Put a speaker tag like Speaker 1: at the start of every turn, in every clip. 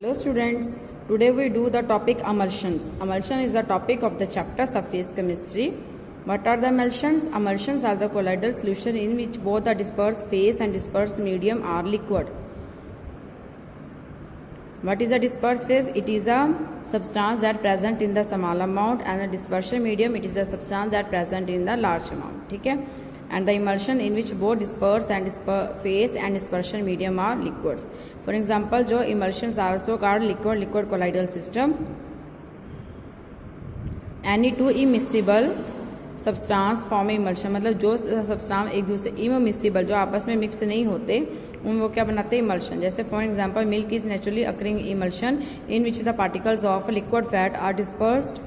Speaker 1: Hello students, today we do the topic emulsions. Emulsion is the topic of the chapter surface chemistry. What are the emulsions? Emulsions are the colloidal solution in which both the dispersed phase and dispersed medium are liquid. What is the dispersed phase? It is a substance that present in the small amount, and the dispersion medium, it is a substance that present in the large amount. ठीक है? And the emulsion in which both dispersed and phase and dispersion medium are liquids. For example, जो emulsions are also called liquid colloidal system. Any two immiscible substance form emulsion, मतलब जो substance एक दूसरे immiscible जो आपस में mix नहीं होते उन वो क्या बनाते हैं emulsion. जैसे for example, milk is naturally occurring emulsion in which the particles of liquid fat are dispersed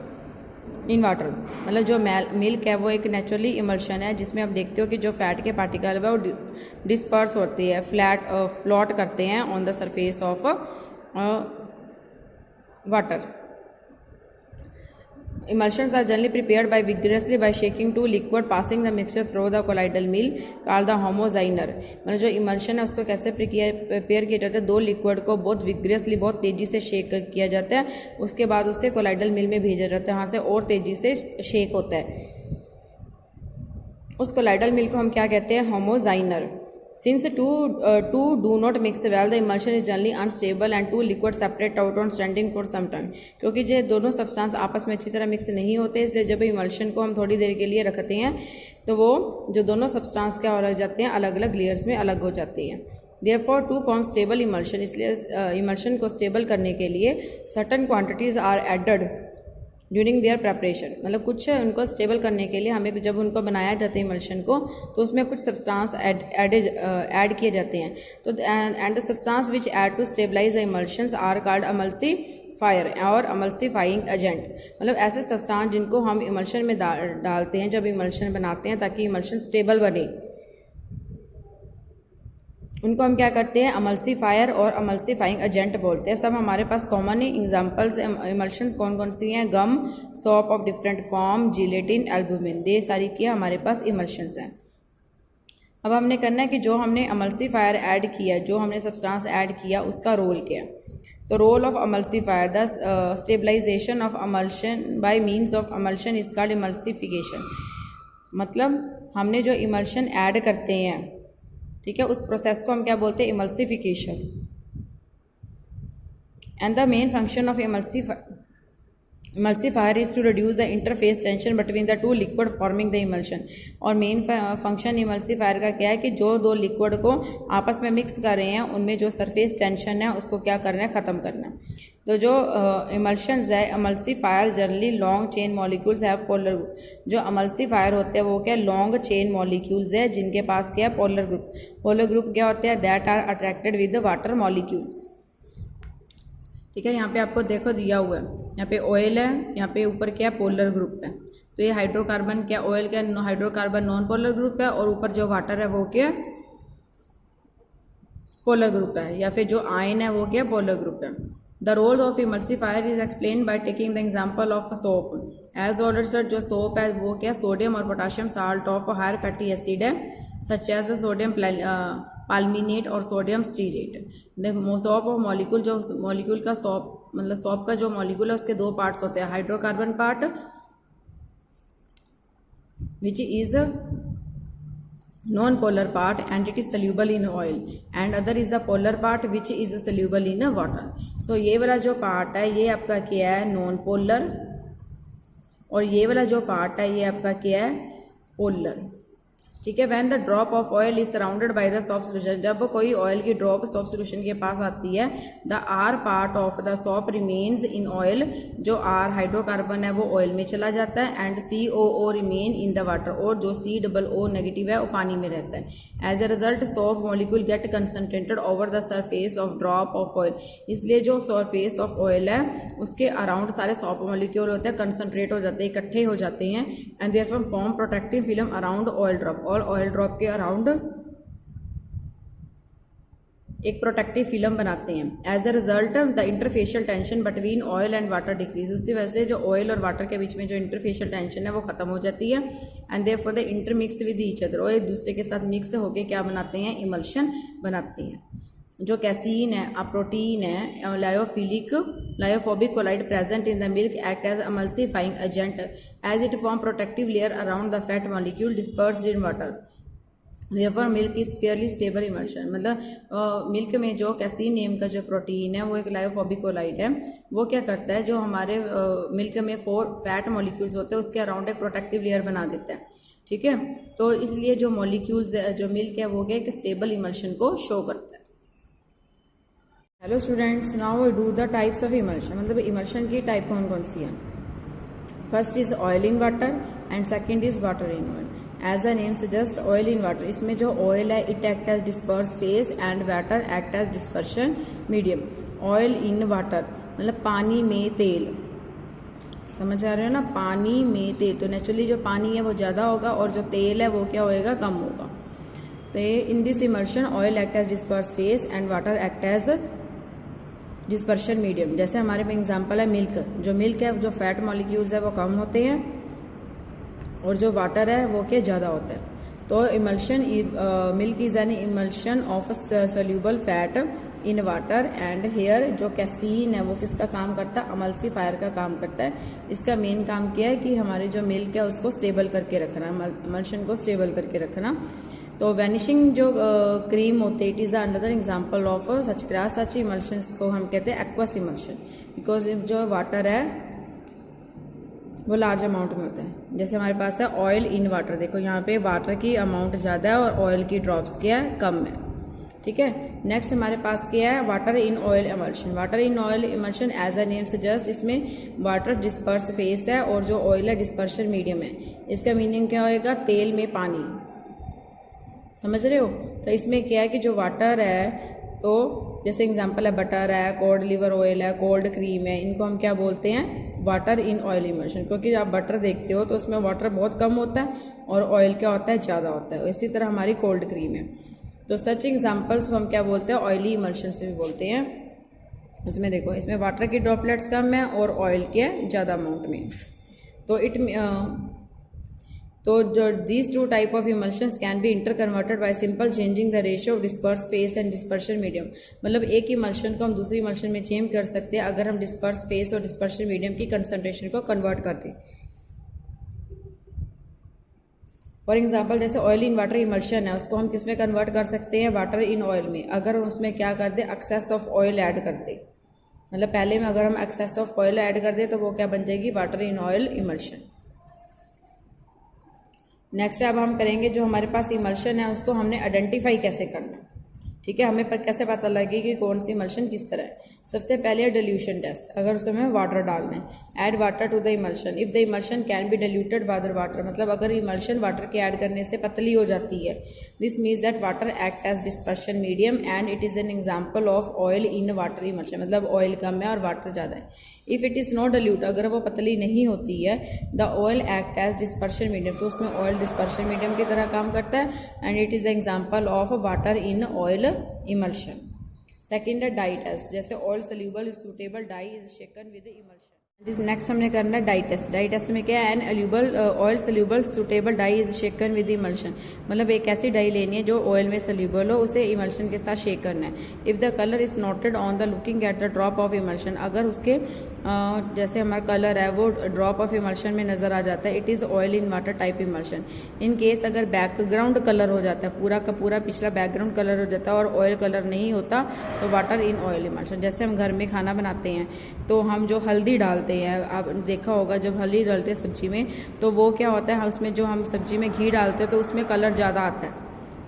Speaker 1: in water. मतलब जो मिल्क है वो एक नेचुरली इमल्शन है जिसमें आप देखते हो कि जो फैट के पार्टिकल है वो डिस्पर्स होती है, फ्लोट करते हैं on the surface of water. Emulsions are generally prepared by vigorously by shaking two liquid passing the mixture through the colloidal mill called the homozyner. मतलब जो इमल्शन है उसको कैसे प्रिपेयर किया जाता है, दो लिक्विड को बहुत विग्रेसली बहुत तेज़ी से शेक किया जाता है, उसके बाद उसे कोलाइडल मिल में भेजा जाता है, वहाँ से और तेज़ी से शेक होता है. उस कोलाइडल मिल को हम क्या कहते हैं? होमोजाइनर. Since two do not mix well, the emulsion is generally unstable and two liquids separate out on standing for some time. क्योंकि ये दोनों सब्सटेंस आपस में अच्छी तरह मिक्स नहीं होते, इसलिए जब इमल्शन को हम थोड़ी देर के लिए रखते हैं तो वो जो दोनों सब्सटेंस क्या हो जाते हैं, अलग अलग लेयर्स में अलग हो जाती हैं. Therefore, to form stable emulsion, इसलिए इमल्शन को स्टेबल करने के लिए certain quantities are added during their preparation. मतलब कुछ उनको स्टेबल करने के लिए हमें जब उनको बनाया जाता है इमल्शन को तो उसमें कुछ सब्सटेंस ऐड किए जाते हैं. तो and the substance which add to stabilize the emulsions are called emulsifier और एमल्सिफाइंग एजेंट. मतलब ऐसे सब्सटेंस जिनको हम इमल्शन में डालते हैं जब इमल्शन बनाते हैं ताकि इमल्शन स्टेबल बने, उनको हम क्या करते हैं? एमल्सिफायर और एमल्सिफाइंग एजेंट बोलते हैं. सब हमारे पास कॉमन ही एग्जांपल्स इमल्शंस कौन कौन सी हैं? Gum, soap of different form, gelatin, albumin, ये सारी क्या हमारे पास इमल्शंस हैं. अब हमने करना है कि जो हमने एमल्सिफायर ऐड किया, जो हमने सब्सटेंस ऐड किया, उसका रोल क्या है. तो role of emulsifier, the stabilization of emulsion by means of emulsion is called emulsification. मतलब हमने जो इमल्शन ऐड करते हैं, ठीक है, उस प्रोसेस को हम क्या बोलते हैं? Emulsification. And the main function of emulsifier is to reduce the interface tension between the two liquid forming the emulsion. और मेन फंक्शन इमल्सिफायर का क्या है कि जो दो लिक्विड को आपस में मिक्स कर रहे हैं उनमें जो सरफेस टेंशन है उसको क्या करना है? ख़त्म करना है. तो जो इमल्शंस है, एमल्सिफायर जनरली लॉन्ग चेन मॉलिक्यूल्स है पोलर ग्रुप. जो एमल्सिफायर होते हैं वो क्या लॉन्ग चेन मॉलिक्यूल्स है जिनके पास क्या है? Polar group. पोलर ग्रुप क्या होते हैं? That are attracted with the water molecules. ठीक है, यहाँ पे आपको देखो दिया हुआ है, यहाँ पे ऑयल है, यहाँ पे ऊपर क्या है? पोलर ग्रुप है. तो ये हाइड्रोकार्बन क्या? ऑयल क्या? हाइड्रोकार्बन नॉन पोलर ग्रुप है, और ऊपर जो वाटर है वो क्या? पोलर ग्रुप है. या फिर जो आयन है वो क्या? पोलर ग्रुप है. The role of emulsifier is explain by taking the example of soap. As order sir, जो सोप है वो क्या? सोडियम और potassium salt of higher fatty acid है, सच एज सोडियम पाल्मिनेट और sodium stearate. Soap of molecule, जो molecule का soap मतलब सॉप का जो मॉलिक्यूल है उसके दो पार्ट्स होते हैं. Hydrocarbon part which is non polar part and it is soluble in oil, and other is the polar part which is soluble in water. So ये वाला जो पार्ट है ये आपका क्या है? Non polar. और ये वाला जो पार्ट है ये आपका क्या है? पोलर. ठीक है. When the drop of oil is surrounded by the shop solution, जब कोई ऑयल की ड्रॉप सॉप सोल्यूशन के पास आती है, the R part of the soap remains in oil. जो आर हाइड्रोकार्बन है वो ऑयल में चला जाता है, and COO remain in the water. और जो COO नेगेटिव है वो पानी में रहता है. As a result soap molecule get concentrated over the surface of drop of oil. इसलिए जो सरफेस ऑफ ऑयल है उसके अराउंड सारे सॉप मॉलिक्यूल होते हैं, कंसनट्रेट हो जाते हैं, इकट्ठे हो जाते हैं, and therefore form protective film around oil drop. और ऑयल ड्रॉप के अराउंड एक प्रोटेक्टिव फिल्म बनाते हैं. As a result the interfacial tension between oil and water decrease. उसकी वजह से जो ऑयल और वाटर के बीच में जो इंटरफेशियल टेंशन है वो खत्म हो जाती है, and therefore the intermix with each other. और एक दूसरे के साथ मिक्स होकर क्या बनाते हैं? इमल्शन बनाते हैं. जो कैसीन है, अ प्रोटीन है, lyophobic colloid present in the milk act as emulsifying agent as it form protective layer around the fat molecule dispersed in water. Vapour milk is fairly stable emulsion. मतलब milk में जो casein name का जो protein है वो एक lyophobic collide है, वो क्या करता है, जो हमारे मिल्क में 4 फैट मॉलिक्यूल्स होते हैं उसके अराउंड एक प्रोटेक्टिव लेयर बना देता है। ठीक है, तो इसलिए जो मॉलिक्यूल्स जो मिल्क है वो क्या एक स्टेबल इमल्शन को शो करता है। Hello students, now we do the types of emulsion. मतलब इमल्शन की टाइप कौन कौन सी है। First is oil in water and second is water in oil. As the name suggest oil in water, इसमें जो ऑयल है it act as disperse phase and water act as dispersion medium. Oil in water मतलब पानी में तेल, समझ आ रहे हो ना, पानी में तेल। तो नेचुरली जो पानी है वो ज़्यादा होगा और जो तेल है वो क्या होएगा, कम होगा। तो in this emulsion oil act as disperse phase and water act as dispersion medium. जैसे हमारे में एग्जांपल है मिल्क, जो मिल्क है जो फैट मॉलिक्यूल्स है वो कम होते हैं और जो वाटर है वो क्या ज़्यादा होता है। तो emulsion milk is an emulsion of soluble fat in water and here जो कैसीन है वो किसका काम करता है, अमल्सिफायर का काम करता है। इसका मेन काम क्या है कि हमारे जो मिल्क है उसको स्टेबल करके रखना, इमल्शन को स्टेबल करके रखना। तो वैनिशिंग जो क्रीम होते हैं it is another example of such emulsion को हम कहते हैं एक्वस इमल्शन, बिकॉज जो वाटर है वो लार्ज अमाउंट में होता है। जैसे हमारे पास है ऑयल इन वाटर, देखो यहाँ पे वाटर की अमाउंट ज़्यादा है और ऑयल की ड्रॉप्स क्या है, कम है। ठीक है, नेक्स्ट हमारे पास क्या है, water in oil emulsion. Water in oil emulsion as a name suggest, इसमें वाटर डिस्पर्स फेस है और जो ऑयल है डिस्पर्शन मीडियम है। इसका मीनिंग क्या होएगा, तेल में पानी, समझ रहे हो। तो इसमें क्या है कि जो वाटर है, तो जैसे एग्जांपल है बटर है, कोल्ड लिवर ऑयल है, कोल्ड क्रीम है, इनको हम क्या बोलते हैं, वाटर इन ऑयल इमल्शन। क्योंकि आप बटर देखते हो तो उसमें वाटर बहुत कम होता है और ऑयल क्या होता है, ज़्यादा होता है। इसी तरह हमारी कोल्ड क्रीम है। तो सच एग्जांपल्स को हम क्या बोलते हैं, ऑयली इमल्शन से भी बोलते हैं। इसमें देखो, इसमें वाटर की ड्रॉपलेट्स कम है और ऑयल के ज़्यादा अमाउंट में। तो जो these two type of emulsions can be inter converted bye simple changing the ratio of disperse phase and dispersion medium. मतलब एक इमल्शन को हम दूसरी इमल्शन में चेंज कर सकते हैं अगर हम डिस्पर्स फेस और डिस्पर्शन मीडियम की कंसंट्रेशन को कन्वर्ट कर दें। फॉर एग्जाम्पल जैसे ऑयल इन वाटर इमल्शन है, उसको हम किस में कन्वर्ट कर सकते हैं, वाटर इन ऑयल में। अगर उसमें क्या कर दे, एक्सेस ऑफ ऑयल ऐड कर दे, मतलब पहले में अगर हम एक्सेस ऑफ ऑयल ऐड कर दे तो वो क्या बन जाएगी, water in oil emulsion. Next अब हम करेंगे जो हमारे पास इमल्शन है उसको हमने आइडेंटिफाई कैसे करना। ठीक है, हमें कैसे पता लगे कि कौन सी इमल्शन किस तरह है। सबसे पहले डिल्यूशन टेस्ट, अगर उसमें वाटर डालना है, add water to the emulsion if the emulsion can be diluted by the water. मतलब अगर इमल्शन वाटर के ऐड करने से पतली हो जाती है, this means that water act as dispersion medium and it is an example of oil in water emulsion. मतलब ऑयल कम है और वाटर ज़्यादा है। If it is not dilute, अगर वो पतली नहीं होती है, the oil act as dispersion medium, तो उसमें ऑयल डिस्पर्शन मीडियम की तरह काम करता है and it is example of water in oil emulsion. Second है डाई टेस्ट, जैसे oil soluble suitable dye is shaken with emulsion. जिस नेक्स्ट हमने करना है डाई टेस्ट। डाई टेस्ट में क्या है, एन एल्यूबल oil soluble suitable dye is shaken with emulsion. मतलब एक ऐसी डाई लेनी है जो ऑयल में सोल्यूबल हो, उसे इमल्शन के साथ शेक करना है। If the colour is noted on the looking at the drop of emulsion, अगर उसके जैसे हमारा कलर है वो ड्रॉप ऑफ इमल्शन में नज़र आ जाता है, it is oil in water type emulsion. In case अगर बैकग्राउंड कलर हो जाता है, पूरा का पूरा पिछला बैकग्राउंड कलर हो जाता है और ऑयल कलर नहीं होता, तो वाटर इन ऑयल इमल्शन। जैसे हम घर में खाना बनाते हैं तो हम जो हल्दी डालते हैं, आप देखा होगा जब हल्दी डालते हैं सब्जी में, तो वो क्या होता है, उसमें जो हम सब्जी में घी डालते हैं तो उसमें कलर ज़्यादा आता है,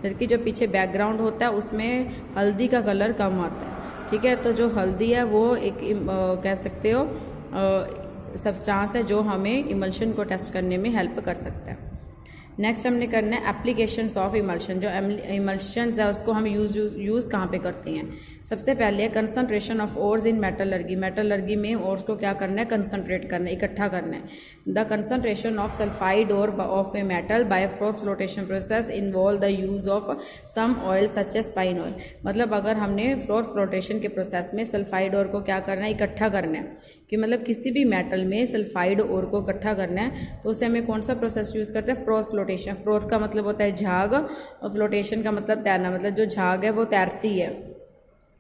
Speaker 1: जबकि जो पीछे बैकग्राउंड होता है उसमें हल्दी का कलर कम आता है। ठीक है, तो जो हल्दी है वो एक कह सकते हो सब्सटेंस है जो हमें इमल्शन को टेस्ट करने में हेल्प कर सकता है। नेक्स्ट हमने करना है एप्लीकेशंस ऑफ इमल्शन। जो इमल्शंस है उसको हम यूज़ कहाँ पे करते हैं। सबसे पहले concentration of ores in metallurgy. Metallurgy में ओर्स को क्या करना है, कंसंट्रेट करना है, इकट्ठा करना है। The concentration of sulphide ore of a metal by froth flotation process involve the use of some oil such as pine oil. मतलब अगर हमने फ्लोर फ्लोटेशन के प्रोसेस में सल्फाइड और को क्या करना है, इकट्ठा करना है, कि मतलब किसी भी मेटल में सल्फाइड और को इकट्ठा करना है तो उसे हमें कौन सा प्रोसेस यूज़ करते हैं, फ्रोथ फ्लोटेशन। फ्रोथ का मतलब होता है झाग और फ्लोटेशन का मतलब तैरना, मतलब जो झाग है वो तैरती है,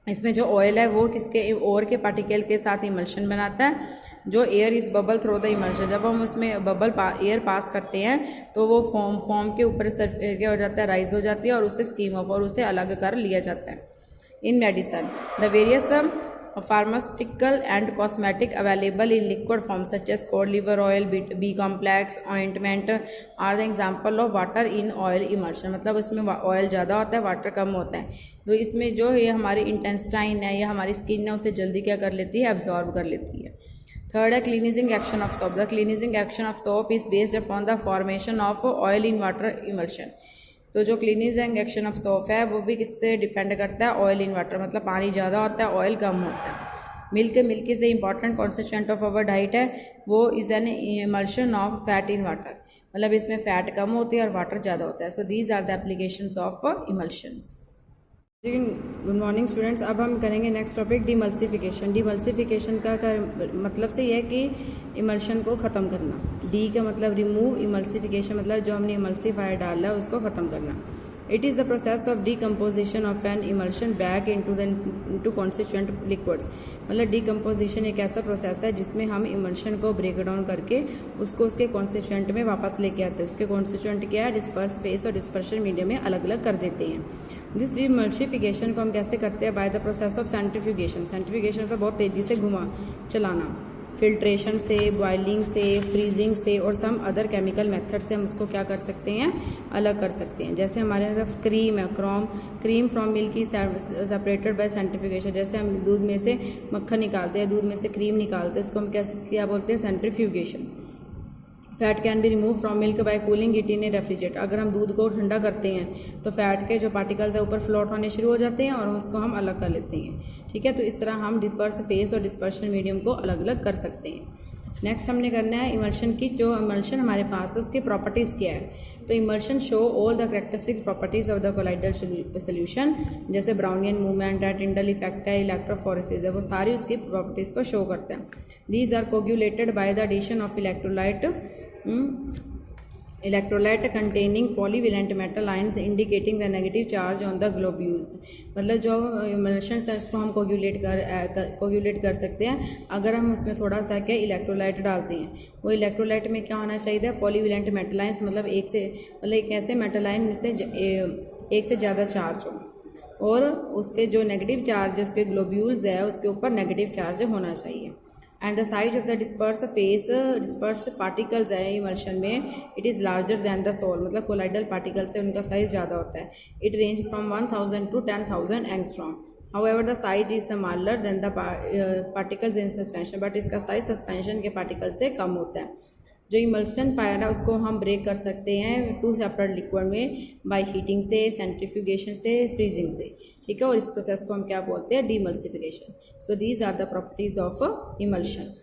Speaker 1: इसमें जो ऑयल है वो किसके और के पार्टिकल के साथ इमल्शन बनाता है। जो air is bubble through the emulsion, जब हम उसमें बबल एयर पास करते हैं तो वो फॉर्म के ऊपर सरफेस क्या हो जाता है, राइज हो जाती है और उससे स्कीम ऑफ और उसे अलग कर लिया जाता है। In medicine the various pharmaceutical and cosmetic available in liquid form such as cod liver oil, B complex, ointment are the example of water in oil emulsion। मतलब उसमें ऑयल ज़्यादा होता है, वाटर कम होता है, तो इसमें जो ये हमारी इंटेस्टाइन है या हमारी स्किन है उसे जल्दी क्या कर लेती है, एब्जॉर्ब कर लेती है। थर्ड है cleansing action of soap. The cleansing action of soap is based upon the formation of oil in water emulsion. तो जो क्लीनिजिंग एक्शन ऑफ सोप है वो भी किससे डिपेंड करता है, ऑयल इन वाटर, मतलब पानी ज़्यादा होता है, ऑयल कम होता है। Milk is a important constituent of our diet है, वो is an emulsion of fat in water, मतलब इसमें फ़ैट कम होती है और वाटर ज़्यादा होता है। So these are the applications of emulsions. Good morning students, अब हम करेंगे नेक्स्ट टॉपिक डिमल्सिफिकेशन। डिमल्सिफिकेशन का मतलब से यह है कि इमल्शन को ख़त्म करना। डी का मतलब रिमूव, इमल्सिफिकेशन मतलब जो हमने इमल्सिफायर डाला है उसको ख़त्म करना। It is the process of decomposition of N emulsion back into constituent liquids. मतलब डीकम्पोजिशन एक ऐसा प्रोसेस है जिसमें हम इमल्शन को ब्रेक डाउन करके उसको उसके कॉन्स्टिट्यूएंट में वापस लेके आते हैं। उसके कॉन्स्टिट्यूएंट क्या है, डिस्पर्स फेस और डिस्पर्शन मीडियम में अलग अलग कर देते हैं। दिस डिमल्सिफिकेशन को हम कैसे करते हैं, by the process of centrifugation. Centrifugation को बहुत तेज़ी से चलाना, फिल्ट्रेशन से, बॉइलिंग से, फ्रीजिंग से और सम अदर केमिकल मेथड से हम उसको क्या कर सकते हैं, अलग कर सकते हैं। जैसे हमारे तरफ क्रीम है, क्रीम फ्रॉम मिल्क की सेपरेटेड बाय सेंट्रीफ्यूगेशन। जैसे हम दूध में से मक्खन निकालते हैं, दूध में से क्रीम निकालते हैं, उसको हम क्या बोलते हैं, centrifugation. Fat can be remove from milk bye cooling it in A refrigerator. अगर हम दूध को ठंडा करते हैं तो फैट के जो पार्टिकल्स है ऊपर फ्लोट होने शुरू हो जाते हैं और उसको हम अलग कर लेते हैं। ठीक है, तो इस तरह हम डिस्पर्स फेस और डिस्पर्शन मीडियम को अलग अलग कर सकते हैं। नेक्स्ट हमने करना है इमल्शन की। जो इमल्शन हमारे पास है उसकी प्रॉपर्टीज़ क्या है। तो emulsion show all the characteristic properties of the colloidal solution. जैसे ब्राउनियन मूवमेंट है, टिंडल इफेक्ट है, इलेक्ट्रोफोरेसिस है, वो सारी उसकी प्रॉपर्टीज़ को शो करते हैं। These are coagulated by the addition of electrolyte containing polyvalent metal ions indicating the negative charge on the globules. मतलब जो इमल्शंस है उसको हम कोगुलेट कर सकते हैं अगर हम उसमें थोड़ा सा क्या इलेक्ट्रोलाइट डालते हैं। वो इलेक्ट्रोलाइट में क्या होना चाहिए, पॉलीवेलेंट मेटल आयंस, मतलब एक ऐसे मेटल आयन में से एक से ज़्यादा चार्ज हो और उसके जो नेगेटिव चार्ज है उसके ग्लोब्यूल्स है उसके ऊपर नेगेटिव चार्ज होना चाहिए। And the size of the disperse particles है इमल्शन में, it is larger than the sol, मतलब कोलाइडल पार्टिकल से उनका साइज ज़्यादा होता है। It range from 1000 to 10,000 angstrom. However the size is smaller than the particles in suspension, but इसका साइज सस्पेंशन के पार्टिकल से कम होता है। जो इमल्शन फायर है उसको हम ब्रेक कर सकते हैं 2 सेपरेट लिक्विड में बाय हीटिंग से, सेंट्रीफ्यूगेशन से, फ्रीजिंग से। ठीक है, और इस प्रोसेस को हम क्या बोलते हैं, demulsification. So these are the properties of emulsion.